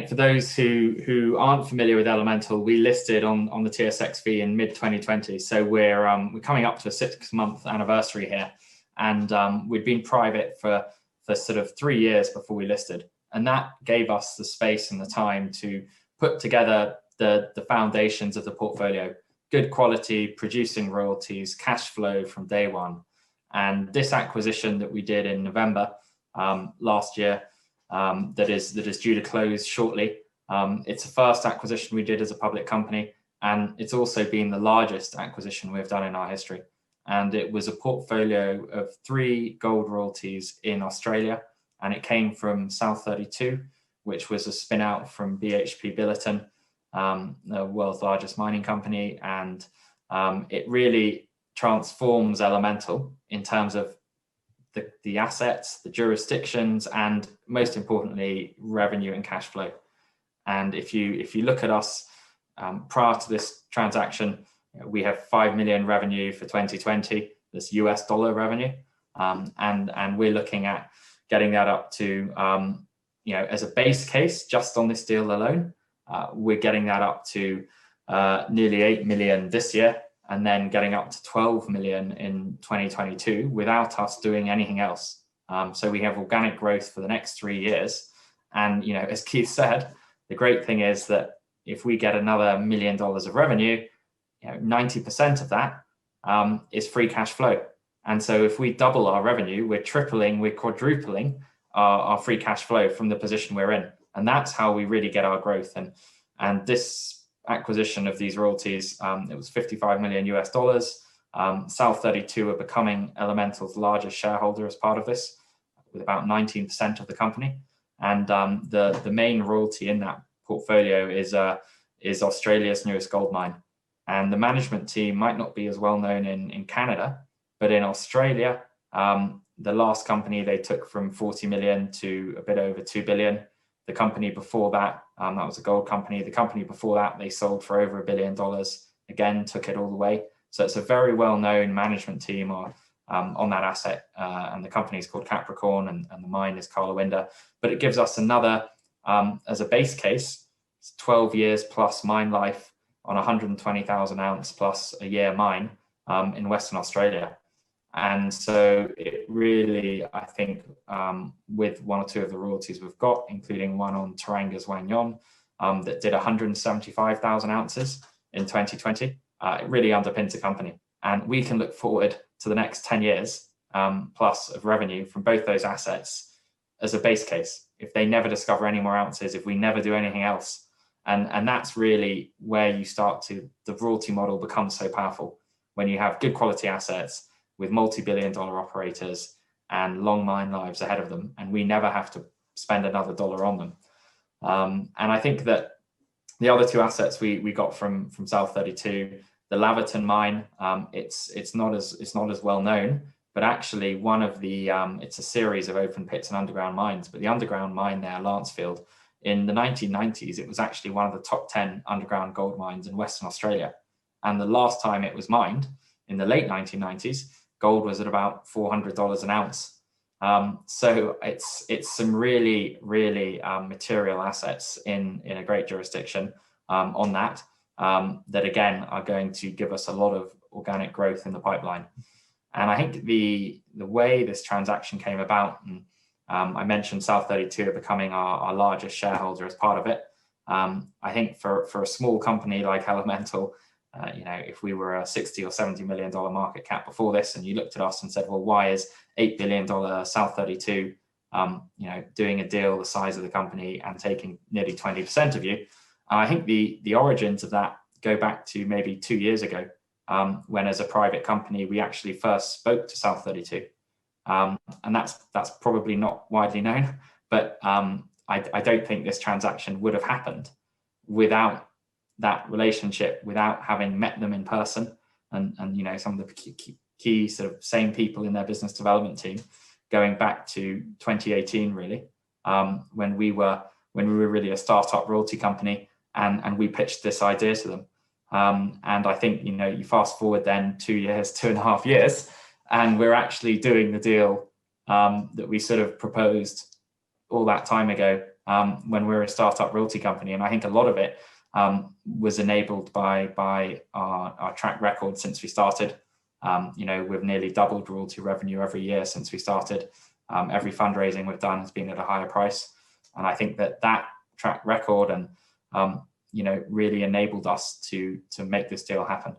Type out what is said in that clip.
think for those who aren't familiar with Elemental, we listed on the TSXV in mid 2020. So we're coming up to a 6-month anniversary here, and we'd been private for sort of 3 years before we listed, and that gave us the space and the time to put together the foundations of the portfolio: good quality, producing royalties, cash flow from day one. And this acquisition that we did in November last year, that is due to close shortly. It's the first acquisition we did as a public company, and it's also been the largest acquisition we've done in our history. And it was a portfolio of 3 gold royalties in Australia, and it came from South32, which was a spin out from BHP Billiton, the world's largest mining company. And it really transforms Elemental in terms of the assets, the jurisdictions, and most importantly, revenue and cash flow. And if you look at us prior to this transaction, we have 5 million revenue for 2020, this US dollar revenue, and we're looking at getting that up to, as a base case, just on this deal alone, we're getting that up to nearly 8 million this year, and then getting up to 12 million in 2022 without us doing anything else. So we have organic growth for the next 3 years. And, as Keith said, the great thing is that if we get another $1 million of revenue, 90% of that is free cash flow. And so if we double our revenue, we're tripling, we're quadrupling our free cash flow from the position we're in. And that's how we really get our growth. And this acquisition of these royalties, it was $55 million US. South32 are becoming Elemental's largest shareholder as part of this, with about 19% of the company. And the main royalty in that portfolio is Australia's newest gold mine. And the management team might not be as well known in Canada, but in Australia, the last company they took from 40 million to a bit over 2 billion. The company before that, that was a gold company. The company before that, they sold for over $1 billion. Again, took it all the way. So it's a very well-known management team on that asset. And the company is called Capricorn, and the mine is Karlawinda. But it gives us another, as a base case, 12 years plus mine life on 120,000 ounce plus a year mine in Western Australia. And so it really, I think, with 1 or 2 of the royalties we've got, including one on Taranga's Wangyon, that did 175,000 ounces in 2020, it really underpins the company. And we can look forward to the next 10 years plus of revenue from both those assets as a base case. If they never discover any more ounces, if we never do anything else. And that's really where the royalty model becomes so powerful, when you have good quality assets with multi-billion-dollar operators and long mine lives ahead of them, and we never have to spend another dollar on them. And I think that the other 2 assets we got from South32, the Laverton mine, it's not as well known, but actually one of the it's a series of open pits and underground mines. But the underground mine there, Lancefield, in the 1990s, it was actually one of the top 10 underground gold mines in Western Australia. And the last time it was mined, in the late 1990s, gold was at about $400 an ounce. So it's some really, really material assets in a great jurisdiction on that again are going to give us a lot of organic growth in the pipeline. And I think the way this transaction came about, and I mentioned South32 becoming our largest shareholder as part of it. I think for a small company like Elemental, if we were a $60 or $70 million market cap before this, and you looked at us and said, well, why is $8 billion South32, doing a deal the size of the company and taking nearly 20% of you? I think the origins of that go back to maybe 2 years ago, when as a private company, we actually first spoke to South32. And that's probably not widely known, but I don't think this transaction would have happened without that relationship, without having met them in person, and some of the key sort of same people in their business development team, going back to 2018 really, when we were really a startup royalty company, and we pitched this idea to them. And I think you fast forward then 2 years, 2.5 years, and we're actually doing the deal that we sort of proposed all that time ago when we were a startup royalty company. And I think a lot of it was enabled by our track record since we started. We've nearly doubled royalty revenue every year since we started. Every fundraising we've done has been at a higher price. And I think that track record and really enabled us to make this deal happen.